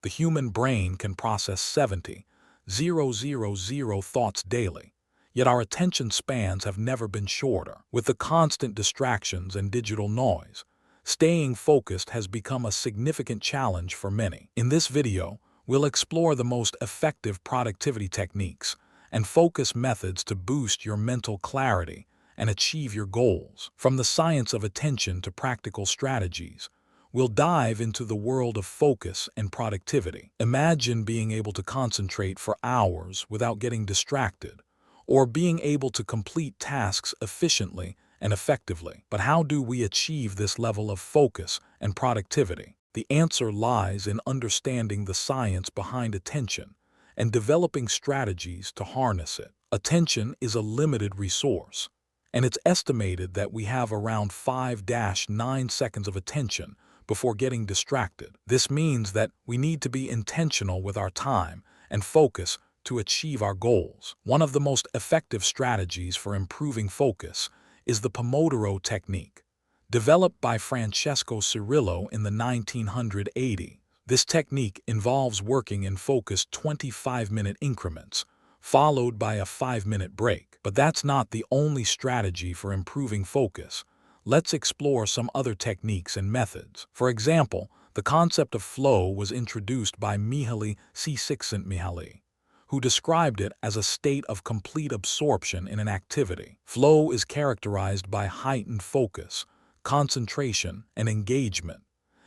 The human brain can process 70,000 thoughts daily, yet our attention spans have never been shorter. With the constant distractions and digital noise, staying focused has become a significant challenge for many. In this video, we'll explore the most effective productivity techniques and focus methods to boost your mental clarity and achieve your goals. From the science of attention to practical strategies, we'll dive into the world of focus and productivity. Imagine being able to concentrate for hours without getting distracted, or being able to complete tasks efficiently and effectively. But how do we achieve this level of focus and productivity? The answer lies in understanding the science behind attention and developing strategies to harness it. Attention is a limited resource, and it's estimated that we have around 5-9 seconds of attention before getting distracted. This means that we need to be intentional with our time and focus to achieve our goals. One of the most effective strategies for improving focus is the Pomodoro technique, developed by Francesco Cirillo in the 1980s. This technique involves working in focused 25-minute increments, followed by a 5-minute break. But that's not the only strategy for improving focus. Let's explore some other techniques and methods. For example, the concept of flow was introduced by Mihaly Csikszentmihalyi, who described it as a state of complete absorption in an activity. Flow is characterized by heightened focus, concentration, and engagement,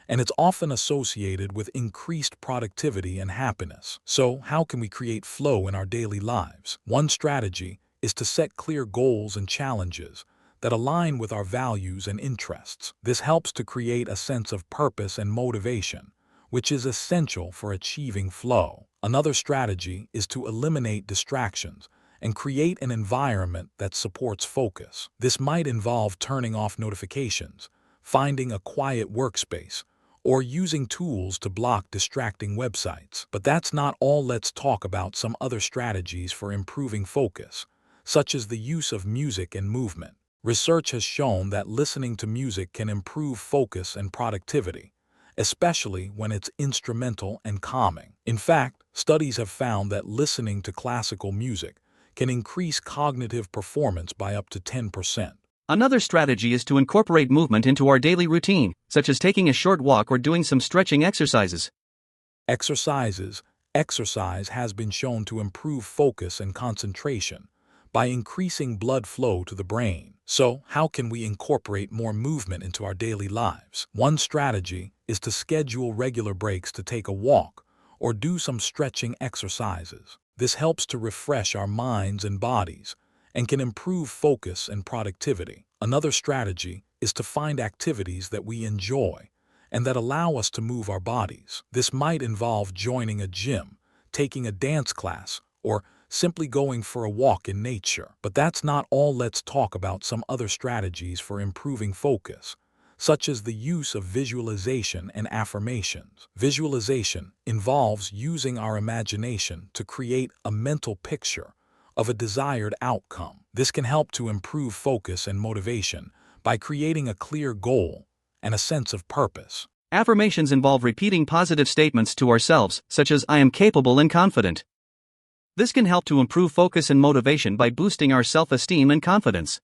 and it's often associated with increased productivity and happiness. So, how can we create flow in our daily lives? One strategy is to set clear goals and challenges that align with our values and interests. This helps to create a sense of purpose and motivation, which is essential for achieving flow. Another strategy is to eliminate distractions and create an environment that supports focus. This might involve turning off notifications, finding a quiet workspace, or using tools to block distracting websites. But that's not all. Let's talk about some other strategies for improving focus, such as the use of music and movement. Research has shown that listening to music can improve focus and productivity, especially when it's instrumental and calming. In fact, studies have found that listening to classical music can increase cognitive performance by up to 10%. Another strategy is to incorporate movement into our daily routine, such as taking a short walk or doing some stretching exercises. Exercise has been shown to improve focus and concentration by increasing blood flow to the brain. So, how can we incorporate more movement into our daily lives? One strategy is to schedule regular breaks to take a walk or do some stretching exercises. This helps to refresh our minds and bodies and can improve focus and productivity. Another strategy is to find activities that we enjoy and that allow us to move our bodies. This might involve joining a gym, taking a dance class, or simply going for a walk in nature. But that's not all. Let's talk about some other strategies for improving focus, such as the use of visualization and affirmations. Visualization involves using our imagination to create a mental picture of a desired outcome. This can help to improve focus and motivation by creating a clear goal and a sense of purpose. Affirmations involve repeating positive statements to ourselves, such as "I am capable and confident." This can help to improve focus and motivation by boosting our self-esteem and confidence.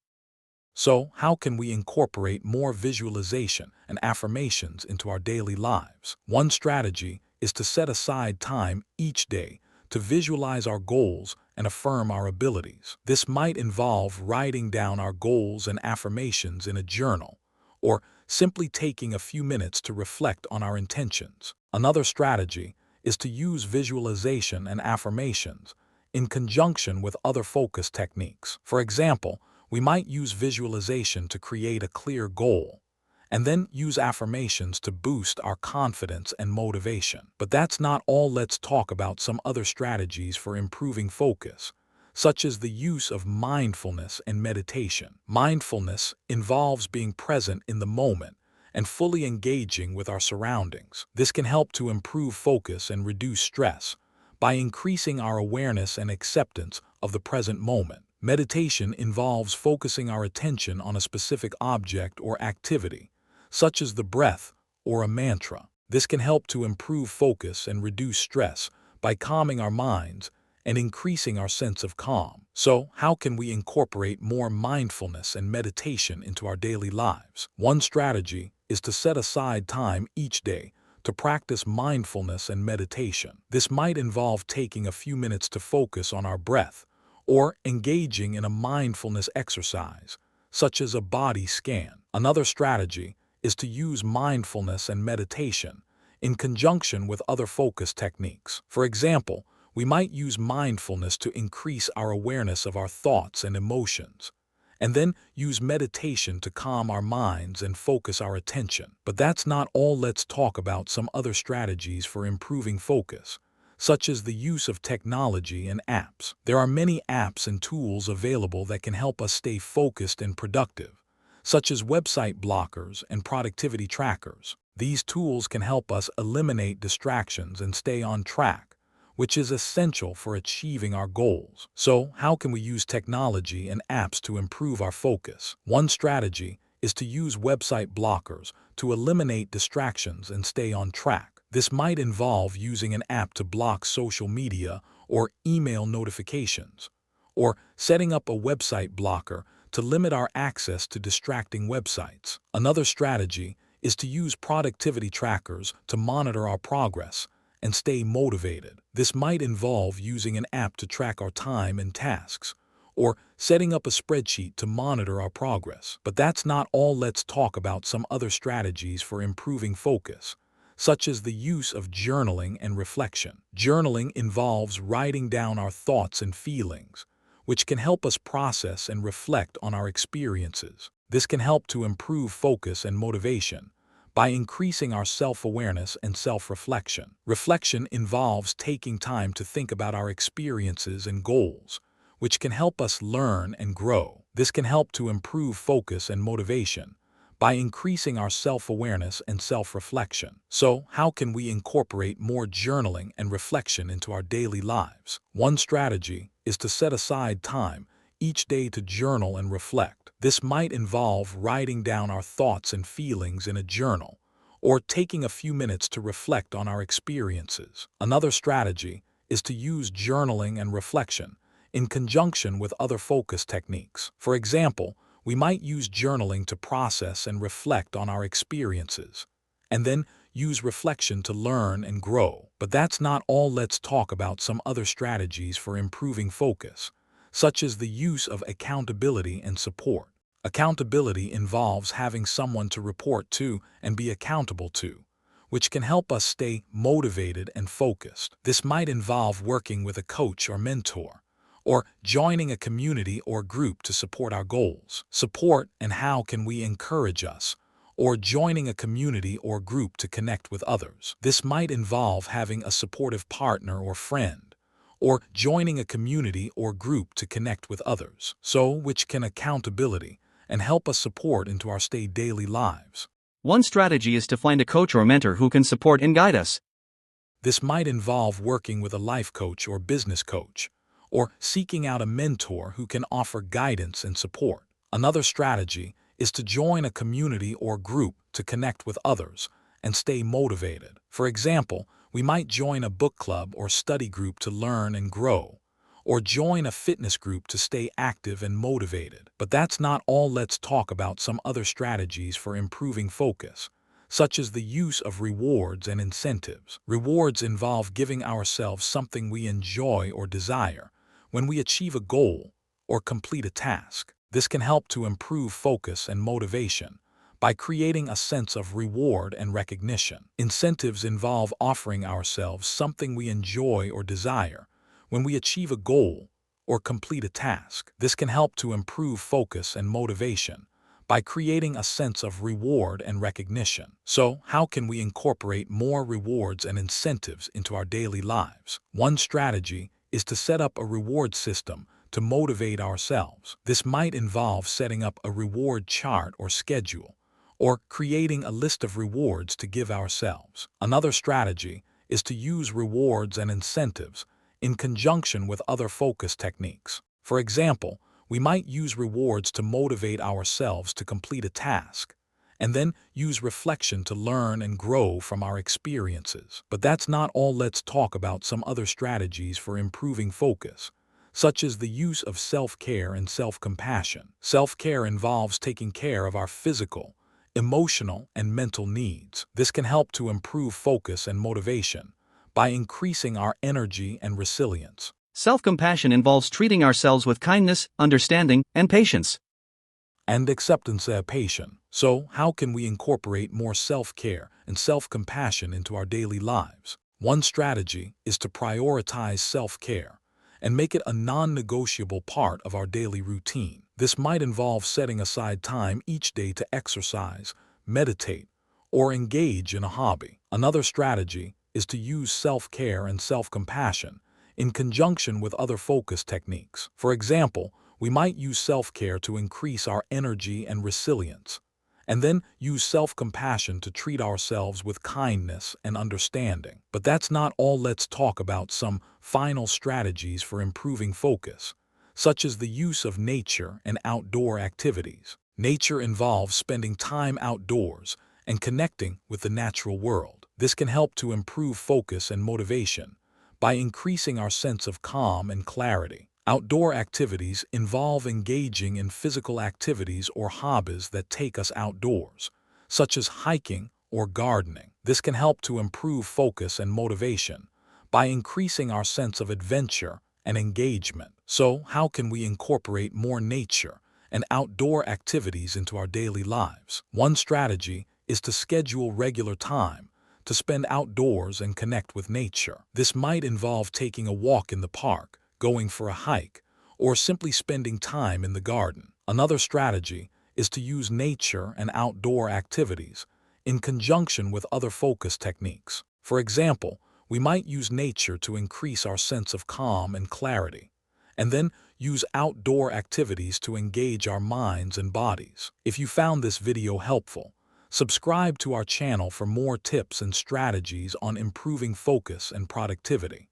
So, how can we incorporate more visualization and affirmations into our daily lives? One strategy is to set aside time each day to visualize our goals and affirm our abilities. This might involve writing down our goals and affirmations in a journal, or simply taking a few minutes to reflect on our intentions. Another strategy is to use visualization and affirmations in conjunction with other focus techniques. For example, we might use visualization to create a clear goal, and then use affirmations to boost our confidence and motivation. But that's not all. Let's talk about some other strategies for improving focus, such as the use of mindfulness and meditation. Mindfulness involves being present in the moment and fully engaging with our surroundings. This can help to improve focus and reduce stress by increasing our awareness and acceptance of the present moment. Meditation involves focusing our attention on a specific object or activity, such as the breath or a mantra. This can help to improve focus and reduce stress by calming our minds and increasing our sense of calm. So, how can we incorporate more mindfulness and meditation into our daily lives? One strategy is to set aside time each day to practice mindfulness and meditation. This might involve taking a few minutes to focus on our breath or engaging in a mindfulness exercise, such as a body scan. Another strategy is to use mindfulness and meditation in conjunction with other focus techniques. For example, we might use mindfulness to increase our awareness of our thoughts and emotions, and then use meditation to calm our minds and focus our attention. But that's not all. Let's talk about some other strategies for improving focus, such as the use of technology and apps. There are many apps and tools available that can help us stay focused and productive, such as website blockers and productivity trackers. These tools can help us eliminate distractions and stay on track, which is essential for achieving our goals. So, how can we use technology and apps to improve our focus? One strategy is to use website blockers to eliminate distractions and stay on track. This might involve using an app to block social media or email notifications, or setting up a website blocker to limit our access to distracting websites. Another strategy is to use productivity trackers to monitor our progress and stay motivated. This might involve using an app to track our time and tasks, or setting up a spreadsheet to monitor our progress. But that's not all. Let's talk about some other strategies for improving focus, such as the use of journaling and reflection. Journaling involves writing down our thoughts and feelings, which can help us process and reflect on our experiences. This can help to improve focus and motivation by increasing our self-awareness and self-reflection. Reflection involves taking time to think about our experiences and goals, which can help us learn and grow. This can help to improve focus and motivation by increasing our self-awareness and self-reflection. So, how can we incorporate more journaling and reflection into our daily lives? One strategy is to set aside time each day to journal and reflect. This might involve writing down our thoughts and feelings in a journal, or taking a few minutes to reflect on our experiences. Another strategy is to use journaling and reflection in conjunction with other focus techniques. For example, we might use journaling to process and reflect on our experiences, and then use reflection to learn and grow. But that's not all. Let's talk about some other strategies for improving focus, such as the use of accountability and support. Accountability involves having someone to report to and be accountable to, which can help us stay motivated and focused. This might involve working with a coach or mentor, or joining a community or group to support our goals. Support and how can we encourage us, or joining a community or group to connect with others. This might involve having a supportive partner or friend, or joining a community or group to connect with others. So, which can accountability and help us support into our daily lives. One strategy is to find a coach or mentor who can support and guide us. This might involve working with a life coach or business coach, or seeking out a mentor who can offer guidance and support. Another strategy is to join a community or group to connect with others and stay motivated. For example, we might join a book club or study group to learn and grow, or join a fitness group to stay active and motivated. But that's not all. Let's talk about some other strategies for improving focus, such as the use of rewards and incentives. Rewards involve giving ourselves something we enjoy or desire when we achieve a goal or complete a task. This can help to improve focus and motivation by creating a sense of reward and recognition. Incentives involve offering ourselves something we enjoy or desire when we achieve a goal or complete a task. This can help to improve focus and motivation by creating a sense of reward and recognition. So, how can we incorporate more rewards and incentives into our daily lives? One strategy is to set up a reward system to motivate ourselves. This might involve setting up a reward chart or schedule, or creating a list of rewards to give ourselves. Another strategy is to use rewards and incentives in conjunction with other focus techniques. For example, we might use rewards to motivate ourselves to complete a task, and then use reflection to learn and grow from our experiences. But that's not all. Let's talk about some other strategies for improving focus, such as the use of self-care and self-compassion. Self-care involves taking care of our physical, emotional, and mental needs. This can help to improve focus and motivation by increasing our energy and resilience. Self-compassion involves treating ourselves with kindness, understanding, and patience. And acceptance and patience. So, how can we incorporate more self-care and self-compassion into our daily lives? One strategy is to prioritize self-care and make it a non-negotiable part of our daily routine. This might involve setting aside time each day to exercise, meditate, or engage in a hobby. Another strategy is to use self-care and self-compassion in conjunction with other focus techniques. For example, we might use self-care to increase our energy and resilience, and then use self-compassion to treat ourselves with kindness and understanding. But that's not all. Let's talk about some final strategies for improving focus, such as the use of nature and outdoor activities. Nature involves spending time outdoors and connecting with the natural world. This can help to improve focus and motivation by increasing our sense of calm and clarity. Outdoor activities involve engaging in physical activities or hobbies that take us outdoors, such as hiking or gardening. This can help to improve focus and motivation by increasing our sense of adventure and engagement. So, how can we incorporate more nature and outdoor activities into our daily lives? One strategy is to schedule regular time to spend outdoors and connect with nature. This might involve taking a walk in the park, going for a hike, or simply spending time in the garden. Another strategy is to use nature and outdoor activities in conjunction with other focus techniques. For example, we might use nature to increase our sense of calm and clarity, and then use outdoor activities to engage our minds and bodies. If you found this video helpful, subscribe to our channel for more tips and strategies on improving focus and productivity.